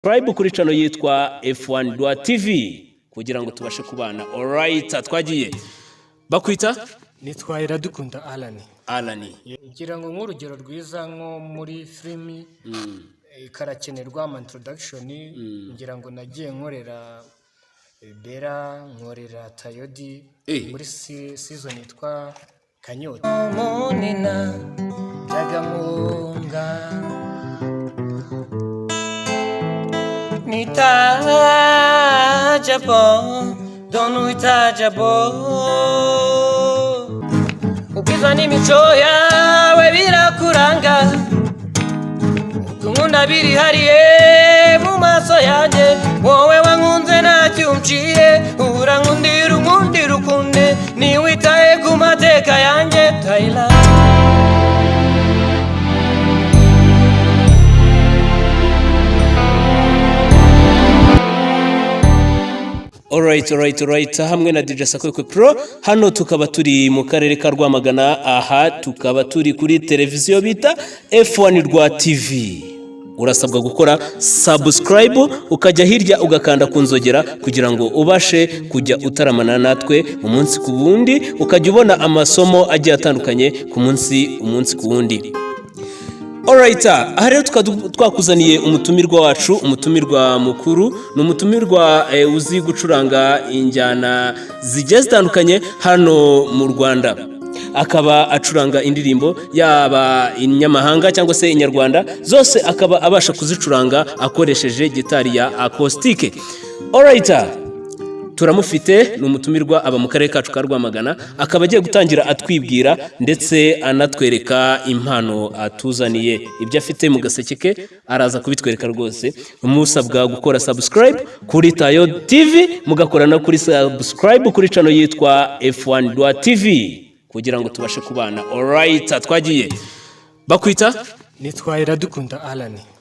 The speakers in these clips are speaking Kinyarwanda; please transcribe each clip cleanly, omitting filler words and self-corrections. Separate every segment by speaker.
Speaker 1: Subscribe kuri channel yitwa F1.tv kugira ngo tubashe kubana. Alright, twagiye. Bakwita
Speaker 2: nitwa Iradukunda
Speaker 1: Alani.
Speaker 2: Ngira ngo nk'urugero rwiza nko muri filimi karakenerwa ama introduction, ngira ngo nagiye nkorera Bera, nkorera Tayodtv muri season yitwa Kanyota. Monina jagamunga Nitajabo, donu itajabo. Ubwiza n'imico yawe birakuranga, unkunda birihariye mu maso yanjye. Wowe wankunze ntacyo unciye, urankundira unkundira ukunde, niwitaye ku mateka yanjye. Thailand.
Speaker 1: Alright, hamwe na DJ Sakwe Pro. Hano tukaba turi mu karere ka Rwamagana, aha tukaba turi kuri televiziyo bita F1.tv. Urasabwa gukora subscribe, ukajya hirya ugakanda kunzogera kugira ngo ubashe kujya utaramana natwe umunsi ku wundi, ukajya ubona amasomo agiye atandukanye ku munsi ku wundi. Alright, aha rero twakuzaniye umutumirwa wacu, umutumirwa mukuru, n'umutumirwa uzi gucuranga injyana zigiye zitandukanye hano mu Rwanda. Akaba acuranga indirimbo yaba inyamahanga cyangwa se inyarwanda, zose akaba abasha kuzicuranga akoresheje gitari ya acoustic. Alright, turamufite, n'umutumirwa aba mu karere kacu ka Rwamagana, akaba agiye gutangira atwibwira ndetse anatwereka impano atuzaniye. Ibyo afite mu gaseke ke araza kubitwereka rwose. Musabwa gukora subscribe kuri Tayodtv, mugakora no kuri subscribe kuri channel yitwa F1.tv kugira ngo tubashe kubana. Alright, twagiye. Bakwita
Speaker 2: nitwa Iradukunda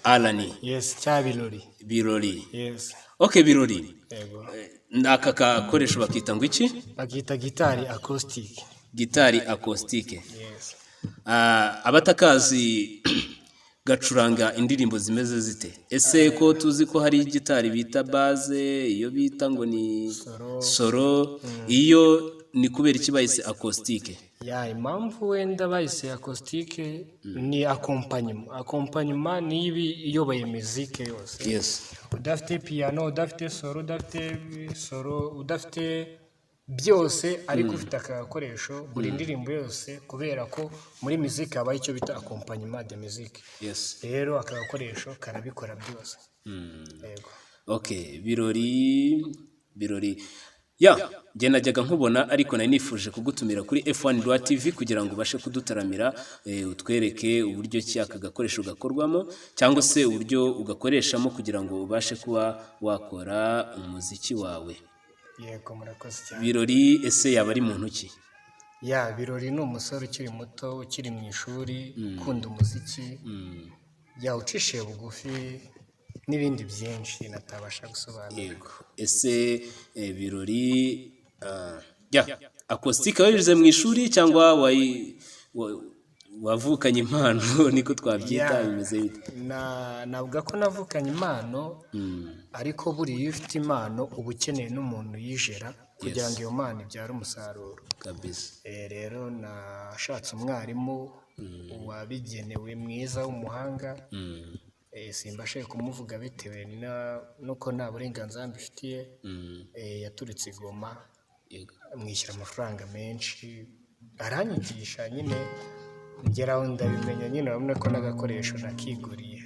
Speaker 1: Alani.
Speaker 2: Yes, cha biroli.
Speaker 1: Yes. Okay, biroli. Yego. Aka gakoresho bakita ngo iki?
Speaker 2: Bagita gitari acoustic.
Speaker 1: Gitari acoustic.
Speaker 2: Yes.
Speaker 1: Abatakazi gacuranga indirimbo zimeze zite? Ese ko tuzi ko hari gitari bita base, iyo bita ngo ni solo, iyo ni kubera iki bayise acoustic?
Speaker 2: Ya, impamvu wenda bayise acoustic ni accompagnement ni ibi iyoboye music yose.
Speaker 1: Yes.
Speaker 2: Udafite piano, udafite solo, udafite byose, ariko ufite akakoresho buri ndirimbo yose, kubera ko muri music haba icyo bita accompagnement de musique.
Speaker 1: Yes.
Speaker 2: Rero akakoresho karabikora byose. Yego.
Speaker 1: Okay, biroli. Ya, njye najyaga nkubona, ariko nari nifuje kugutumira kuri F1.tv kugira ngo ubashe kudutaramira, utwereke uburyo ki aka gakoresho gakorwamo, cyangwa se uburyo ugakoreshamo kugira ngo ubashe kuba wakora umuziki wawe.
Speaker 2: Yego, murakoze cyane.
Speaker 1: Biroli ese yaba ari muntu ki?
Speaker 2: Ya, biroli ni umusore ukiri muto, ukiri mu ishuri, ukunda umuziki, ya ucishiye bugufi n'ibindi byinshi natabasha gusobanura.
Speaker 1: Yego. Ese biroli acoustic wayize mu ishuri cyangwa wavukanye impano niko twabyita, bimeze bite?
Speaker 2: Navuga ko navukanye impano, ariko buri iyo ufite impano uba ukeneye n'umuntu yijera kugira ngo iyo mpano ibyare umusaruro
Speaker 1: kabisa.
Speaker 2: Rero nashatse umwarimu wabigenewe mwiza w'umuhanga, simbashe kumuvuga bitewe nuko nta burenganzira mbifitiye. Yaturitse Goma, mwishyura amafaranga menshi, aranyigisha nyine ngeraho ndabimenya nyine, urabona ko n'agakoresho nakiguriye.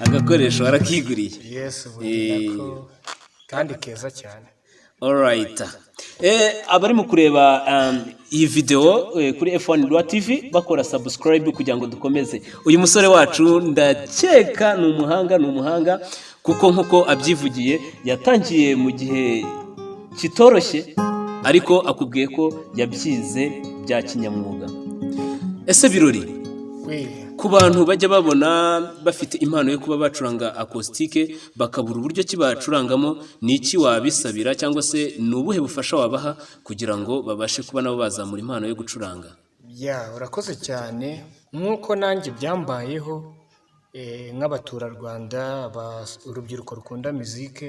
Speaker 1: Agakoresho warakiguriye?
Speaker 2: Yes, nako kandi keza cyane.
Speaker 1: Alright. Abari mu kureba iyi video kuri F1.tv bakora subscribe kugira ngo dukomeze. Uyu musore wacu ndakeka ni umuhanga, kuko nkuko abyivugiye yatangiye mu gihe kitoroshye, ariko akubwiye ko yabyize bya kinyamwuga. Ese biroli, ku bantu bajya babona bafite impano yo kuba bacuranga acoustic bakabura uburyo ki bacurangamo, ni iki wabisabira cyangwa se ni ubuhe bufasha wabaha kugira ngo babashe kuba nabo bazamura impano yo gucuranga?
Speaker 2: Ya, urakoze cyane. Nkuko nanjye byambayeho, nk'abaturarwanda urubyiruko rukunda muzike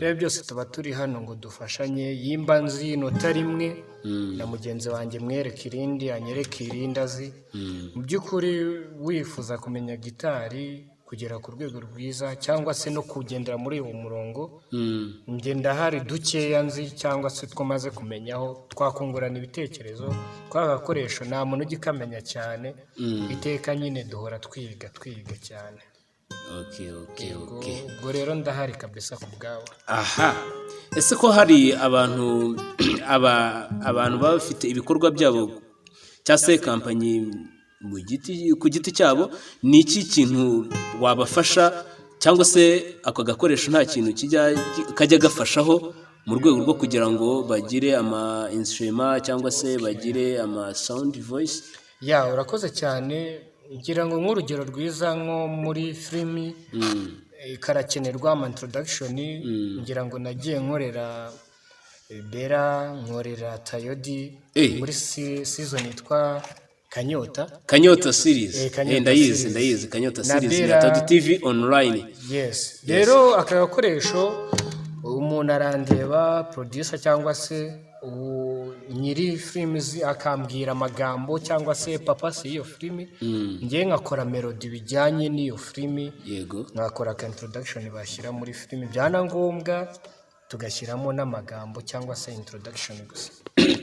Speaker 2: rero byose tuba turi hano ngo dufashanye yimba nzi inota rimwe na mugenzi wanjye mwereke irindi anyereke irindi azi mu by'ukuri wifuza kumenya gitari kugera ku rwego rwiza cyangwa se no kugendera muri uwo murongo ngenda hari dukeya nzi cyangwa se twamaze kumenyaho twakungurana ibitekerezo twagakoresho nta muntu ugikamenya cyane iteka nyine duhora twiga cyane. Ubwo rero ndahari kabisa ku bwawe.
Speaker 1: Aha, ese ko hari abantu baba bafite ibikorwa byabo cyangwa se kampanyi ku giti cyabo, ni iki kintu wabafasha cyangwa se ako gakoresho nta kintu kajya gafashaho mu rwego rwo kugira ngo bagire ama instrument cyangwa se bagire ama sound voice?
Speaker 2: Urakoze cyane, ngira ngo nk'urugero rwiza nko muri filimi karakenerwa ama introduction, ngira ngo nagiye nkorera Bera, nkorera Tayodtv muri season yitwa Kanyota series. Ndayizi Kanyota series ya Tayodtv online. Yes. Rero aka gakoresho umuntu arandeba producer cyangwa se nyiri films akambwira amagambo cyangwa se papa si iyo filimi ngiye ngakora melody bijyanye n'iyo filimi, ngakora ka introduction bashyira muri filimi, byana ngombwa tugashyiramo n'amagambo cyangwa se introduction gusa.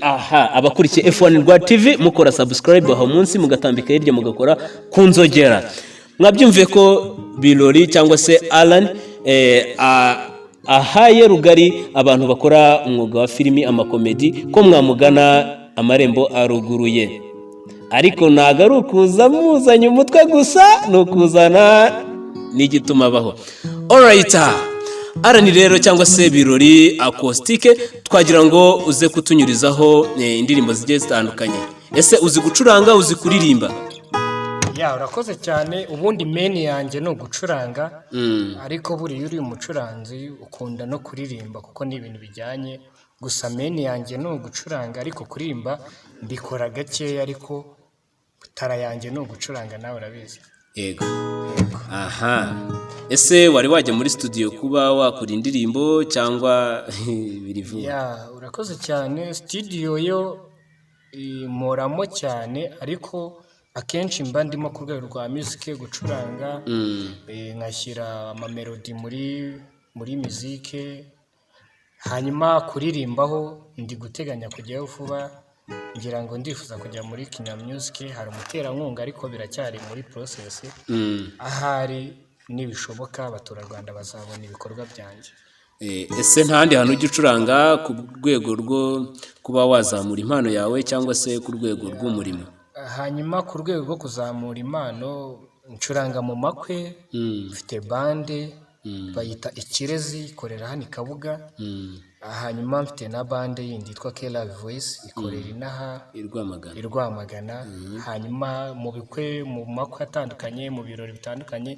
Speaker 1: Aha, abakurikiye F1 Rwa TV mukora subscribe aho munsi mugatambika hirya mugakora kunzogera. Mwabyumviye ko biroli cyangwa se Alan ahaye rugari abantu bakora umwuga wa filimi amakomedi ko mwamugana amarembo aruguruye, ariko ntago ari ukuza muzanye umutwe gusa, ni ukuzana n'igituma baho. Alright, Arani rero cyangwa se biroli acoustique, twagira ngo uze kutunyurizaho indirimbo zigiye zitandukanye. Ese uzi gucuranga, uzi kuririmba?
Speaker 2: Urakoze cyane. Ubundi meni yanjye no gucuranga, ariko buri uri umucuranzi ukunda no kuririmba kuko ni ibintu bijyanye. Gusa meni yanjye no gucuranga, ariko kuririmba mbikora gakeya, ariko tara yanjye no gucuranga nawe urabizi.
Speaker 1: Yego. Aha. Ese wari wajya muri studio kuba wakora indirimbo cyangwa birivu?
Speaker 2: Urakoze cyane. Studio yo moramo cyane, ariko akenshi mba ndimo ku rwego rwa music gucuranga, nkashyira ama melody muri music, hanyuma kuririmbaho ndi guteganya kujyayo vuba, ngira ngo ndifuza kujya muri Kina Music, hari umuterankunga ariko biracyari muri process. Ahari nibishoboka abaturarwanda bazabona ibikorwa byanjye.
Speaker 1: Ese ntandi hantu ujya ucuranga ku rwego rwo kuba wazamura impano yawe cyangwa se ku rwego rw'umurimo?
Speaker 2: Hanyuma ku rwego rwo kuzamura impano ncuranga mu makwe, mfite bande bayita Ikirezi ikorera hano Kabuga, hanyuma mfite na bande yindi yitwa Kela Voice ikorera inaha i Rwamagana. Hanyuma mu bikwe, mu makwe atandukanye, mu birori bitandukanye,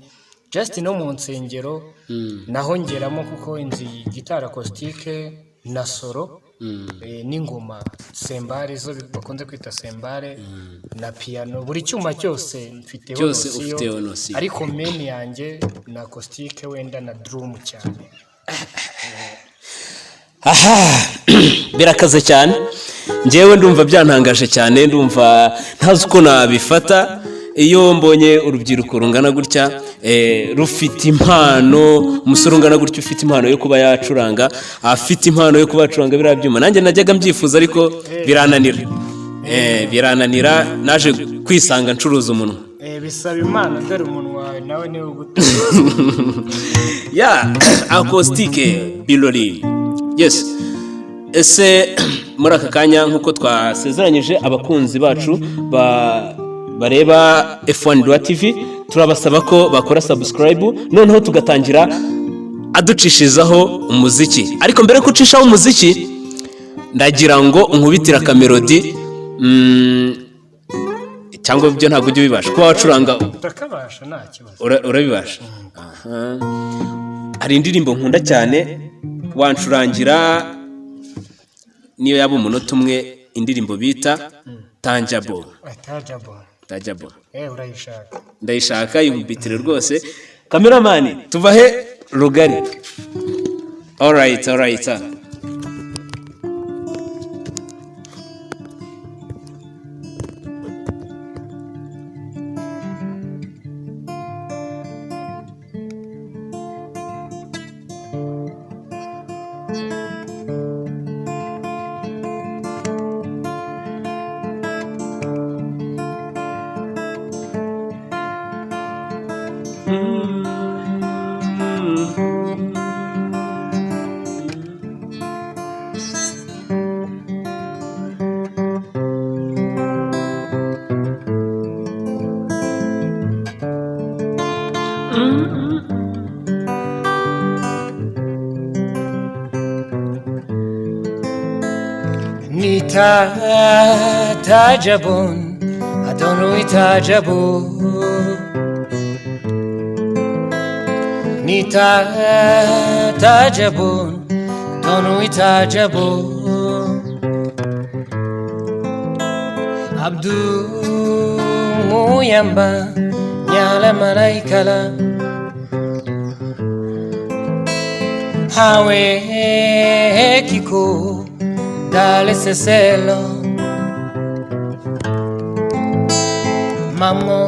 Speaker 2: just no mu nsengero naho ngeramo kuko inzi gitara acoustique na solo n'ingoma sembare zo bakunze kwita sembare na piano, buri cyuma cyose mfiteho nosiyo, ariko meni yanjye na acoustique wenda na drum cyane.
Speaker 1: Aha, birakaze cyane. Njyewe ndumva byantangaje cyane, ndumva ntazi uko nabifata iyo mbonye urubyiruko rungana gutya, rufite impano, umusore ungana gutya ufite impano yo kuba yacuranga, afite impano yo kuba yacuranga biriya byuma. Nanjye najyaga mbyifuza ariko birananira, naje kwisanga ncuruza umunwa.
Speaker 2: Bisaba Imana, dore umunwa wawe nawe niwe ugutuye.
Speaker 1: Acoustique biroli. Yes. Ese muri aka kanya nkuko twasezeranyije abakunzi bacu bareba F1 Rwa TV, turabasaba ko bakora subscribe, noneho tugatangira aducishizaho umuziki. Ariko mbere kucishaho umuziki, ndagira ngo unkubitira kamelody, cyangwa ibyo ntabwo ujye ubibasha kuba wacuranga.
Speaker 2: Utakabasha nta kibazo.
Speaker 1: Urabibasha? Aha. Hari indirimbo nkunda cyane wancurangira, niyo yaba umunota umwe, indirimbo bita Tangible. Tajabo.
Speaker 2: Urayishaka.
Speaker 1: Ndayishaka yubitire rwose. Cameraman, tuvahe rugari. All right.
Speaker 2: Tajabun, adonu itajabu. Tajabun, adonu itajabu. Abdu muyamba, nyala malaikala. Hawe kiko. Dale ese celo, mamo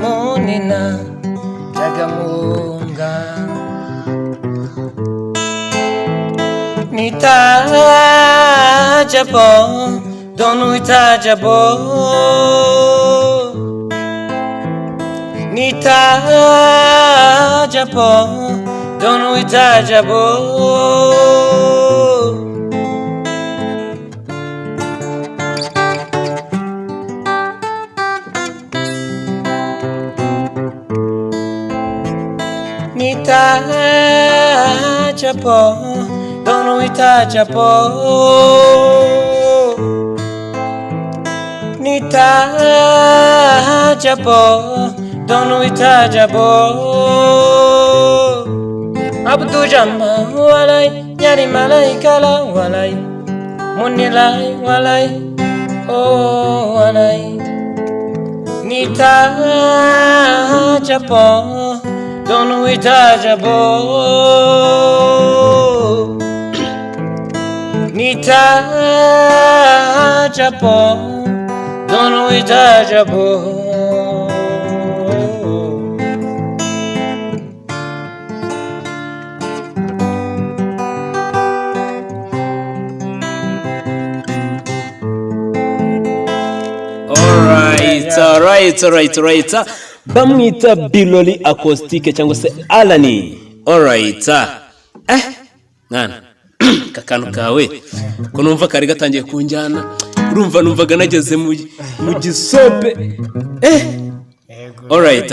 Speaker 2: monina jagamunga. Nita jabo, donu ita jabo. Nita jabo, donu ita jabo. Itajapo, donu itajapo. Itajapo, donu itajapo. Abdu jama walai, nyari malaikala walai, munilai walai, oh walai. Itajapo. Donu itajabo. Nitajabo. Donu itajabo.
Speaker 1: Alright. Bamwita biroli acoustic cyangwa se Alani. Alright. Mwana. Kakanu kawe. Ko numva kari gatangiye kunjyana. Numvaga nageze mu gisope. Alright.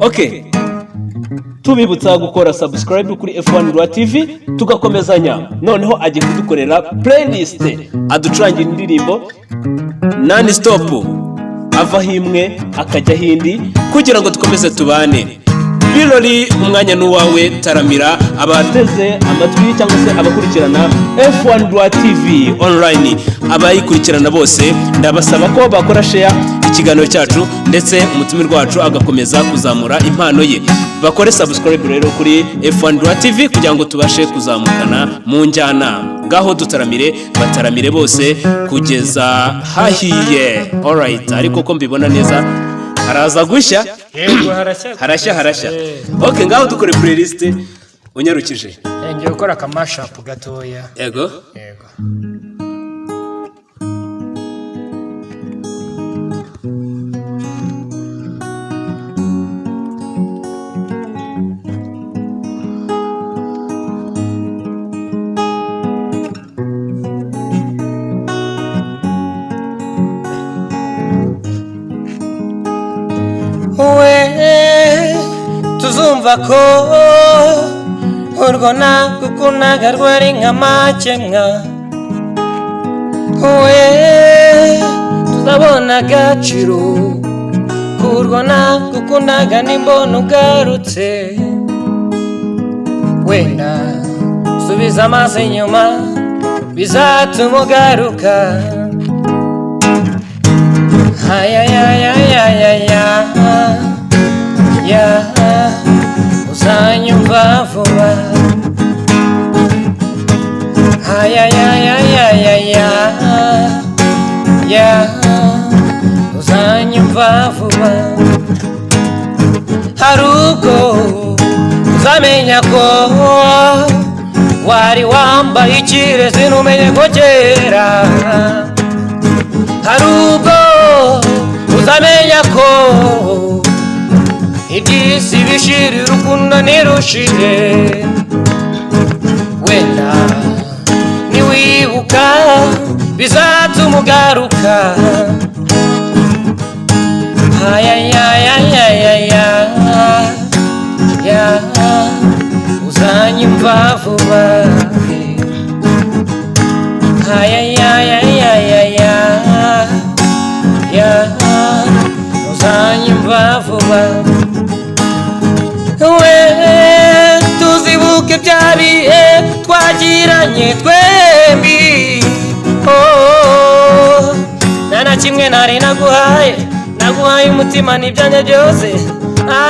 Speaker 1: Okay. Tubibutsa gukora subscribe kuri F1 TV tugakomezanya. Noneho agiye kudukorera playlist. Aducurangira indirimbo non stop. Ava himwe akajya hindi kugira ngo dukomeze tubane. Biroli umwanya nuwawe, taramira abateze amatwi cyangwa se abakurikirana F1 TV online. Abayikurikirana bose ndabasaba ko bakora share ikiganiro cyacu ndetse umutumirwa wacu agakomeza kuzamura impano ye. Bakore subscribe rero kuri F1 TV kugira ngo tubashe kuzamukana mu njyana. Ngaho dutaramire bataramire bose kugeza hahiye. Alright, ariko ko mbibona neza haraza gushya.
Speaker 2: Yego
Speaker 1: harashya. Okay, ngaho dukore playlist unyarukije.
Speaker 2: Ngiye gukora akamashup gatoya.
Speaker 1: Yego.
Speaker 2: Tuzumva ko urgona kukunaga rwari nk'amakemwa. Tuzabona agaciro kurgona kukunaga nimbono ugarutse. Wenda subiza amaso inyuma bizatuma ugaruka. uzanyumva vuba uzanyumva vuba hari ubwo uzamenya ko wari wambaye ikirezi ntumenye ko kera hari ubwo uzamenya ko iby'isi bishira urukundo ntirushire wenda niwibuka bizatuma ugaruka uzanyumva vuba uzanyumva vuba we tuzibuke bya bihe twagiranye twembi nta kimwe nari naguhaye umutima n'ibyanjye byose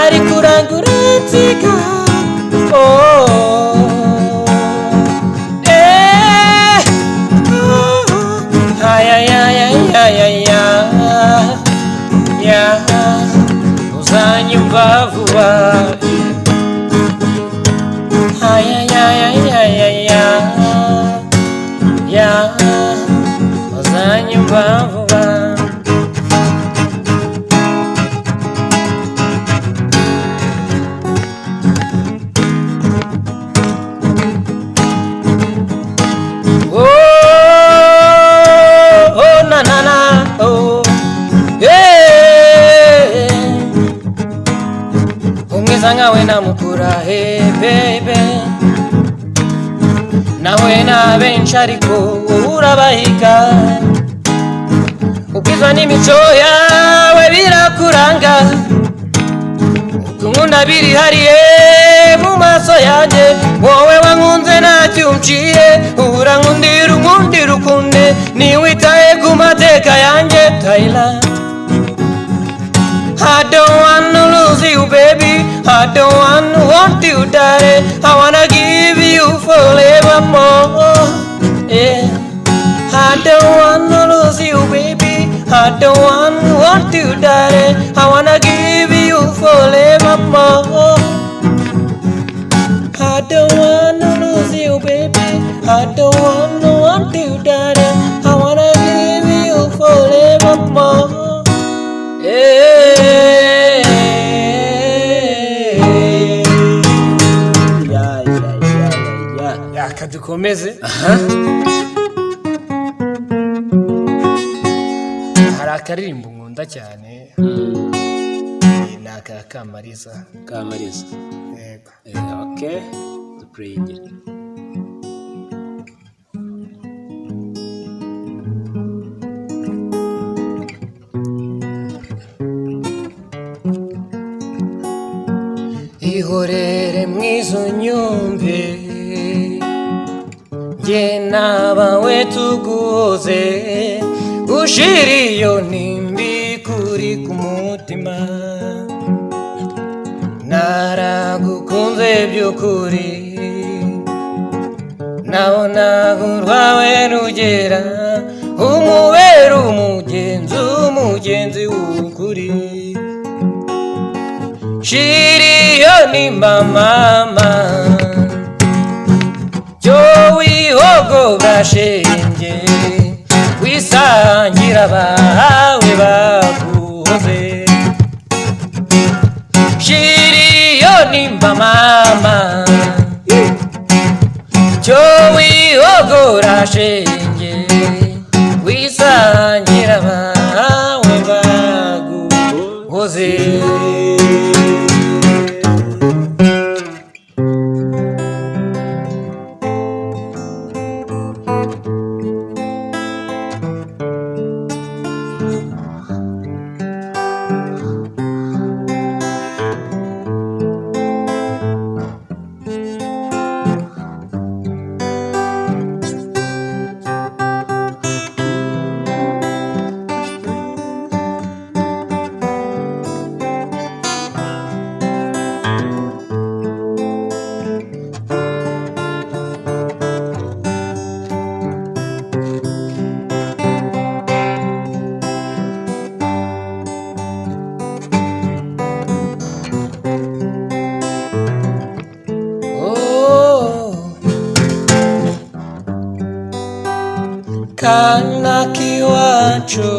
Speaker 2: ariko urangura nsiga uzanyumva vuba uzanyumva vuba nkawe namukura baby nawe na benshi ariko urabahiga ubwiza n'imico yawe birakuranga unkunda birihariye mu maso yanjye wowe wankunze ntacyo unciye urankundira ukunde niwitaye ku mateka yanjye Thailand I don't wanna lose you, baby. I don't wanna want you, daddy. I wanna give you forevermore. Yeah. I don't wanna lose you, baby. I don't wanna want you, daddy. I wanna give you forevermore. I don't wanna lose you, baby. I don't wanna want you, daddy. I wanna give you forevermore. Kadukomeze hari akaririmbo nkunda cyane ni aka Kamariza yego
Speaker 1: okay duplaying
Speaker 2: ihorere mwizo nyumve nge nabawe tuguhoze ushira iyo nimbi kuri ku mutima naragukunze by'ukuri nabona urwawe rugera umubera umugenzi w'ukuri shira iyo nimba mama wihogo bashenge wisangira bawe bakuhoze shiriyo nimba mama cyo wihogo rashenge wisangira bawe bakuhoze kana k'iwacu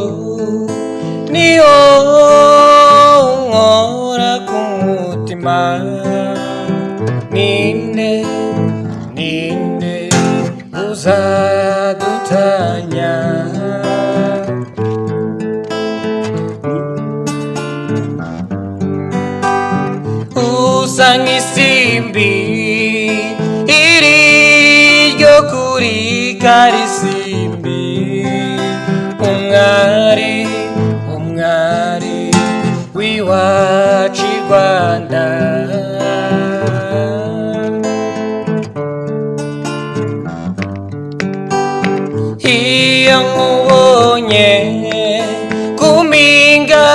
Speaker 2: niyo nkora ku mutima. Ninde uzadutanya? Usa nk'isimbi iri ryo kuri karisimbi, umwari w'iwacu i Rwanda. Iyo nkubonye ku mpinga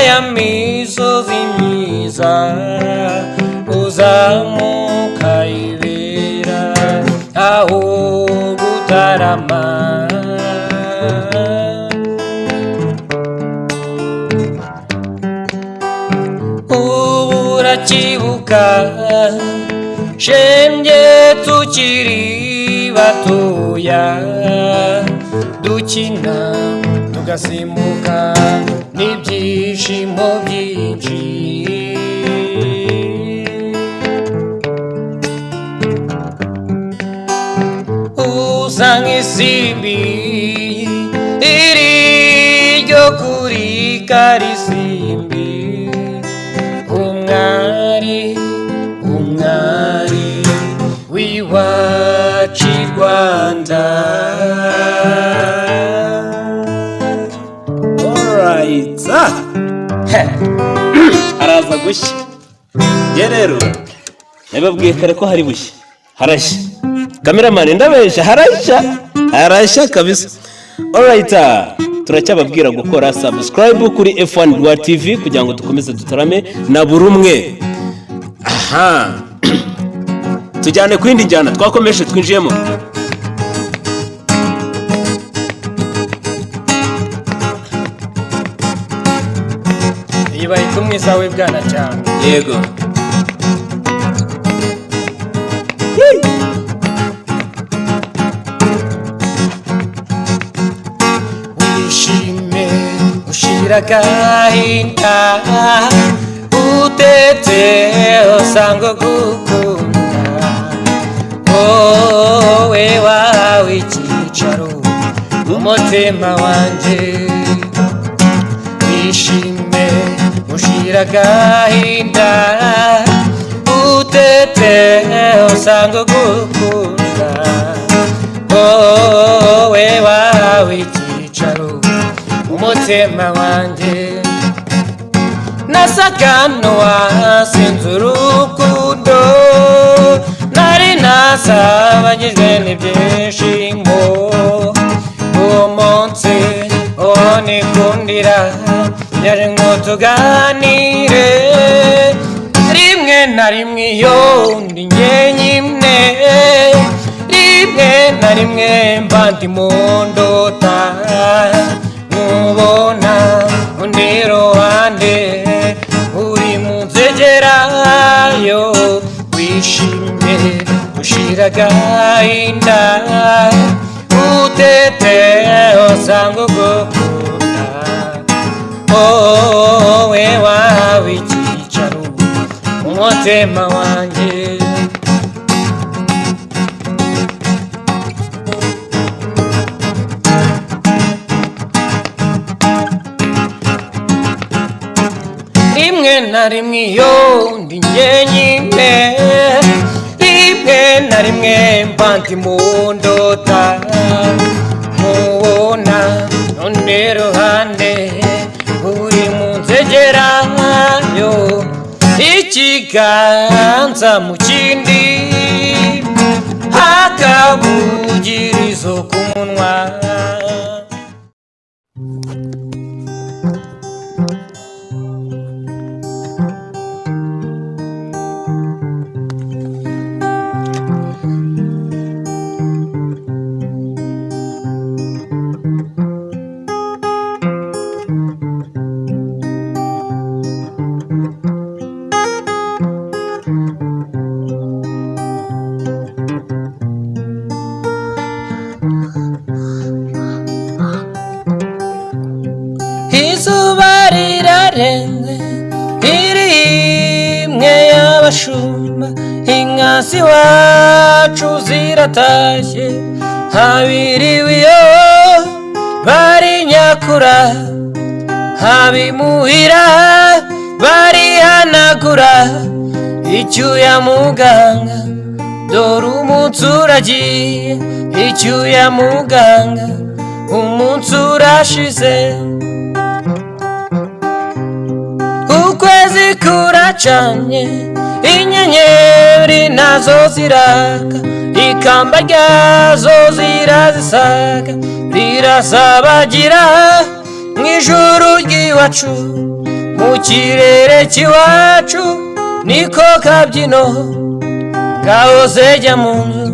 Speaker 2: ya misozi myiza, uzamuka ibera aho gutarama. Urakibuka shenge tukiri batoya, dukina tugasimbuka n'ibyishimo byinshi. Usa nk'isimbi iri ryo kuri karisimbi, umwari w'iwacu i Rwanda.
Speaker 1: Alright. Haraza gushya. Ye rero nababwiye kare ko hari bushya. Harashya. Cameraman ndabesha, harashya kabisa. Alright. Turacyababwira gukora subscribe kuri F1.tv kugira ngo dukomeze dutarame na buri umwe. Aha. Tujyane ku yindi njyana twakomeje twinjiyemo.
Speaker 2: Iyi bayita umwiza w'ibwana cyane.
Speaker 1: Yego.
Speaker 2: Wishime ushira agahinda, utete usanga gukunda. Wowe wawe icyicaro umutima wanjye. Wishime ushira agahinda, utete usanga gukunda. Wowe wawe icyicaro umutima wanjye. Nasaga n'uwasinze urukundo, nari nasabagijwe n'ibyishimo. Uwo munsi uwo nikundira yaje ngo tuganire. Rimwe na rimwe iyo ndi njyenyine, rimwe na rimwe mba ndi mu ndota. Nkubona undi ruhande uri mu nzegerayo. Wishimye ushira agahinda, utete usanga ugukunda. Wowe wawe icyicaro umutima wanjye. Rimwe na rimwe iyo ndi njyenyine, rimwe na rimwe mba ndi mu ndota. Nkubona undi ruhande uri mu nzegerayo. Ikiganza mu kindi, akabugirizo ku munwa.
Speaker 3: irarenze iri imwe y'abashumba inka z'iwacu ziratashye habiriwe iyo bari nyakura habimuhira barihanagura icyuya muganga dore umunsi uragiye icyuya muganga umunsi urashize ukwezi kuracanye inyenyeri nazo ziraka ikamba ryazo zirazisaga rirasabagira mu ijuru ry'iwacu mu kirere cy'iwacu niko kabyino ngaho zejya mu nzu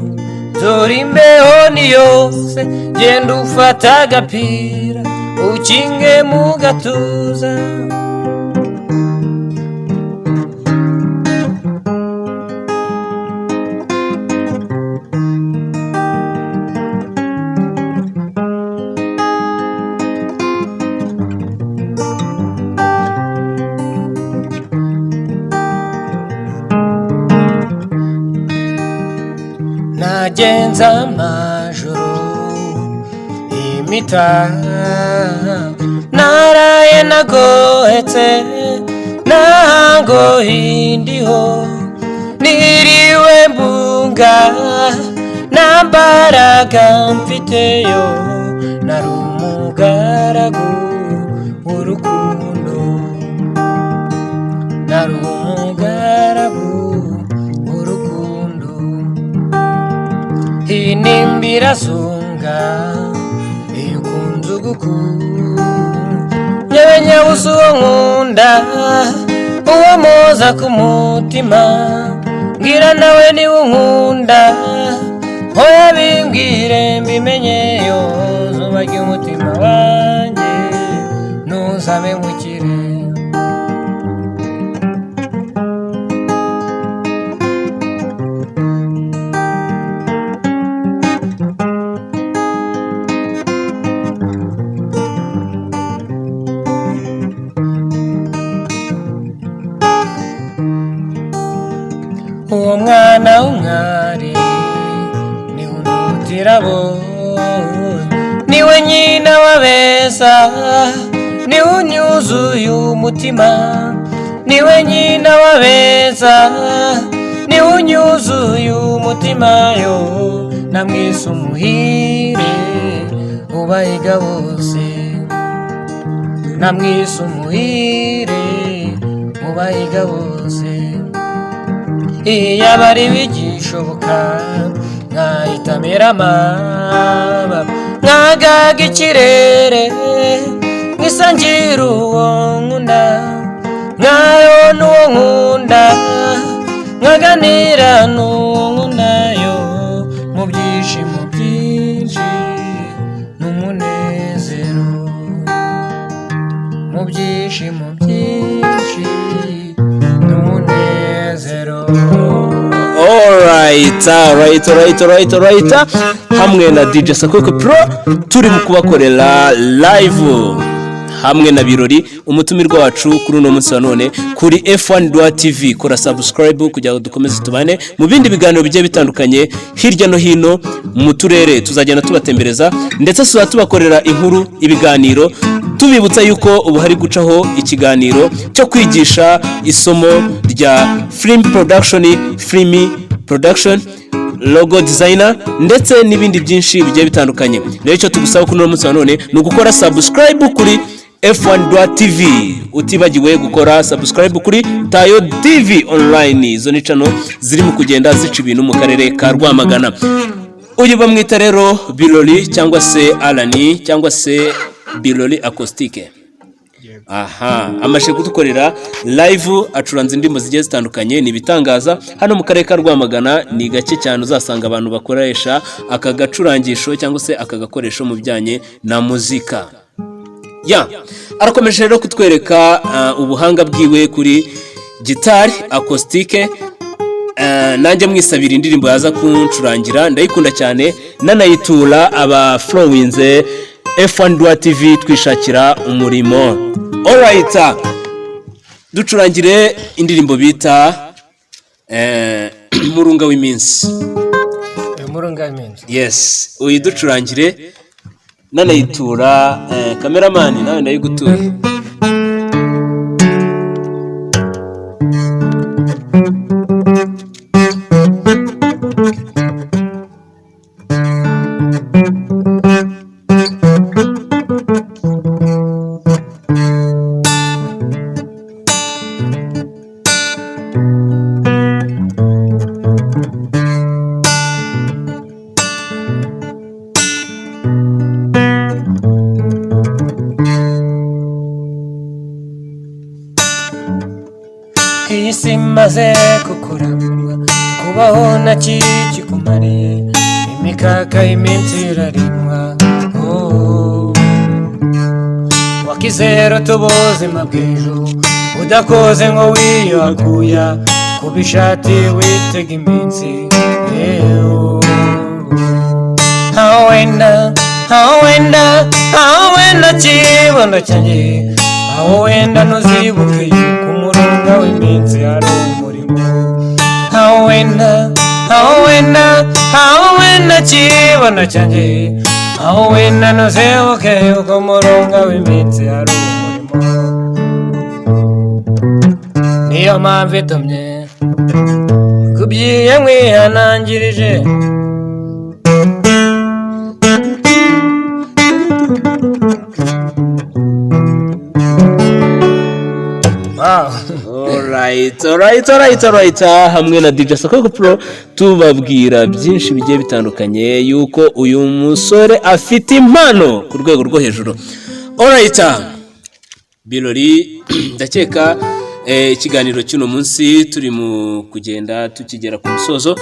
Speaker 3: dore imbeho ni yose genda ufata agapira ukinge mu gatuza nagenza amajoro imitaha naraye nagohetse ntango hindiho niriwe mbunga nambaraga mfiteyo nari umugaragu w'urukundo nari umugaragu w'urukundo inimbira sunga ikunze gukunda nyabusa uwo nkunda uwo moza ku mutima mbwira nawe niba unkunda hoya bimbwire mbimenyeyo zuba ry'umutima wanjye ntuzabe mukire uwo mwana w'umwari niwe undutirabo niwe nyina w'abeza niwe unyuzuye umutima niwe nyina w'abeza niwe unyuzuye umutima yo namwise umuhire ubahiga bose namwise umuhire ubahiga bose iyo abari bigishoboka nkahita mera amababa nkagaga ikirere nkisangira uwo nkunda nkayo n'uwo nkunda nkaganira n'uwo nkundayo mu byishimo byinshi n'umunezero mu byishimo byinshi n'umunezero.
Speaker 1: Alright. Hamwe na DJ Sakoko Pro turi mu kubakorera live hamwe na biroli umutumirwa wacu kuri uno munsi wa none kuri F1.tv. Kora subscribe kugira ngo dukomeze tubane mu bindi biganiro bigiye bitandukanye hirya no hino mu turere tuzagenda tubatembereza ndetse tuza tubakorera inkuru ibiganiro tubibutsa yuko ubu hari gucaho ikiganiro cyo kwigisha isomo rya film production logo designer ndetse n'ibindi byinshi bigiye bitandukanye. Rero icyo tugusaba kuri uno munsi wa none ni ugukora subscribe kuri F1.tv, utibagiwe gukora subscribe kuri Tayodtv online. Izo ni channel ziri mu kugenda zica ibintu mu karere ka Rwamagana. Uyu bamwita rero biroli cyangwa se Alani cyangwa se biroli acoustique. Amashe kudukorera live acuranze indirimbo zigiye zitandukanye ni bitangaza hano mu karere ka Rwamagana. Ni gake cyane uzasanga abantu bakoresha aka gacurangisho cyangwa se aka gakoresho mu bijyanye na muzika. Arakomeje rero kutwereka ubuhanga bwiwe kuri gitari acoustique. Nanjye mwisabira indirimbo yaza kuncurangira ndayikunda cyane nanayitura aba flowinze F1.tv twishakira umurimo. Alright, ducurangire indirimbo bita murunga w'iminsi.
Speaker 2: Murunga w'iminsi.
Speaker 1: Yes, uyiducurangire nanayitura cameraman nawe ndayigutuye.
Speaker 3: isi maze kukurambirwa kubaho nakikikumariye imikaka y'iminsi irarimwa wakizera tubuzima bw'ejo udakoze ngo wiyakuya kubishati witega iminsi hawenda kibondo cyanjye aho wenda ntuzibuke yuko umurunga w'iminsi hari umurimo hawenda kibondo cyanjye aho wenda ntuzibuke yuko umurunga w'iminsi hari umurimo niyo mpamvu itumye kubyiye nkwihanangirije
Speaker 1: Alright. Hamwe na DJ Sakoko Pro tubabwira byinshi bigiye bitandukanye yuko uyu musore afite impano ku rwego rwo hejuru. Alright. Biroli ndakeka ikiganiro cy'uno munsi turi mu kugenda tukigera ku musozo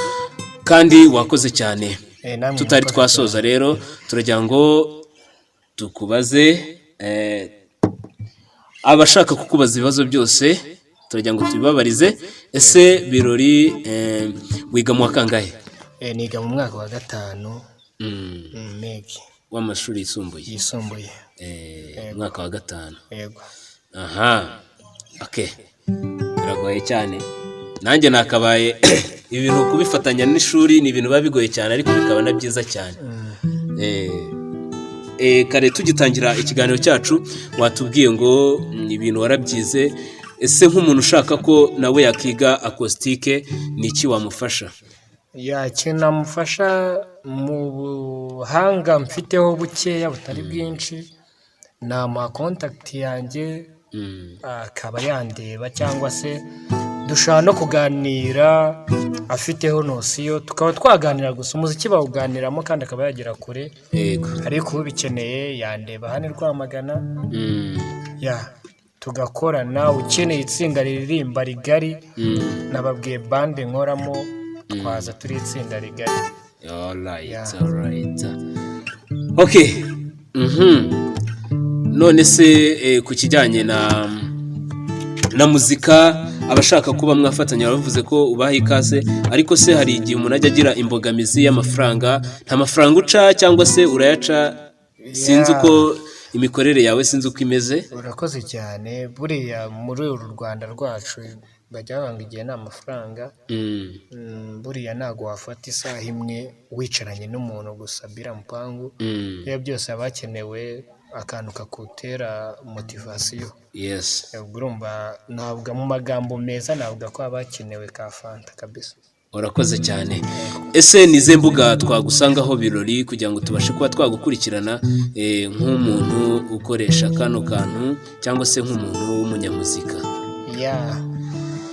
Speaker 1: kandi wakoze cyane. Tutari twasoza rero turagira ngo tukubaze abashaka kukubaza ibibazo byose turagira ngo tubibabarize. Ese Biroli wiga mu kangahe?
Speaker 2: Niga mu mwaka wa 5 megi
Speaker 1: w'amashuri yisumbuye. Mwaka wa 5.
Speaker 2: Yego.
Speaker 1: Aha. Okay. Biragoye cyane. Nanjye nakabaye ibintu kubifatanya n'ishuri ni ibintu babigoye cyane ariko bikaba na byiza cyane. Kare tugitangira ikiganiro cyacu watubwiye ngo ibintu warabyize. Ese nk'umuntu ushaka ko nawe yakiga acoustique niki wamufasha?
Speaker 2: Kinamufasha mu buhanga mfiteho bukeya butari bwinshi na ma contact yanjye akaba yandeba cyangwa se dushaka no kuganira afiteho nosiyo tukaba twaganira gusa umuziki bawuganiramo kandi akaba yagera kure.
Speaker 1: Yego.
Speaker 2: Ariko ubikeneye yandeba hano Rwamagana tugakorana. Ukeneye itsinda riririmba rigari nababwiye bande nkoramo twaza turi itsinda rigari.
Speaker 1: Alright. Okay. None se ku kijyanye na muzika abashaka kuba mwafatanya bavuze ko ubaha ikaze ariko se hari igihe umuntu ajya agira imbogamizi y'amafaranga, nta mafaranga uca cyangwa se urayaca? Sinzi uko imikorere yawe sinzi uko imeze.
Speaker 2: Urakoze cyane. Buriya muri uru Rwanda rwacu bajya banga igihe nta mafaranga. Buriya ntago wafata isaha imwe wicaranye n'umuntu gusa bira mpangu. Ibyo byose abakenewe akantu kakutera motivation.
Speaker 1: Yes.
Speaker 2: Urumva ntabwo mu magambo meza ntabwo ko abakenewe ka fanta kabisa.
Speaker 1: Urakoze cyane. Ese nize mbuga twagusangaho Biroli kugira ngo tubashe kuba twagukurikirana nk'umuntu ukoresha kano kantu cyangwa se nk'umuntu w'umunyamuzika?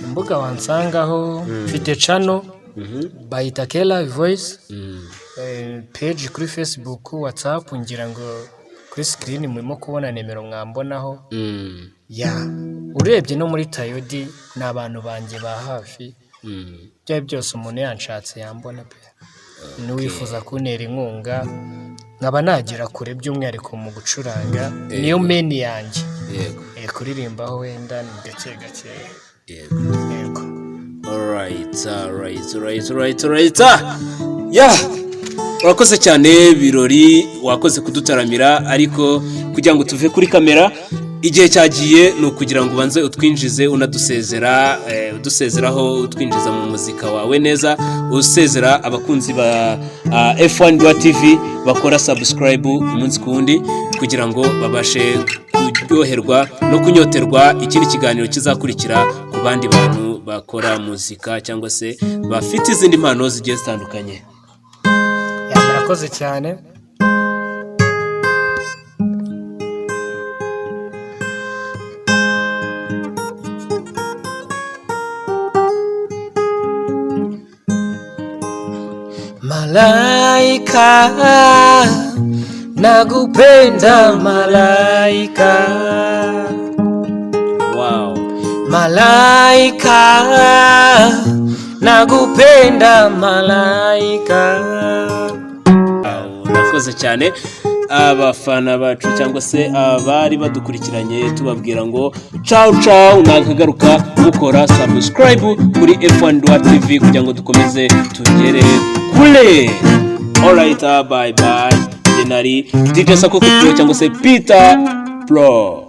Speaker 2: Imbuga wansangaho mfite channel bayita Kela Voice, page kuri Facebook, WhatsApp ngira ngo kuri screen murimo kubona nimero mwambonaho. Urebye no muri Tayodtv n'abantu banjye ba hafi. Bya byose umuntu yanshatse yambona pe. N'uwifuza kuntera inkunga nkaba nagira kure by'umwihariko mu gucuranga niyo main yanjye.
Speaker 1: Yego.
Speaker 2: Kuririmbaho wenda ndetse gake.
Speaker 1: Yego. Alright. Urakoze cyane Biroli, wakoze kudutaramira ariko kugira ngo tuve kuri kamera igihe cyagiye ni ukugira ngo ubanze utwinjize udusezeraho utwinjiza mu muzika wawe neza, usezera abakunzi ba F1.tv bakora subscribe umunsi ku wundi kugira ngo babashe kuryoherwa no kunyoterwa ikindi kiganiro kizakurikira ku bandi bantu bakora muzika cyangwa se bafite izindi mpano zigiye zitandukanye.
Speaker 2: Murakoze cyane. Malaika, nakupenda malaika.
Speaker 1: Wow.
Speaker 2: Malaika, nakupenda malaika.
Speaker 1: Urakoze cyane abafana bacu cyangwa se abari badukurikiranye, tubabwira ngo ciao ciao, nakagaruka mukora subscribe kuri F1.tv kugira ngo dukomeze tugere kule. Alright, bye bye. Jenari DJ Sako cyangwa se Peter Pro.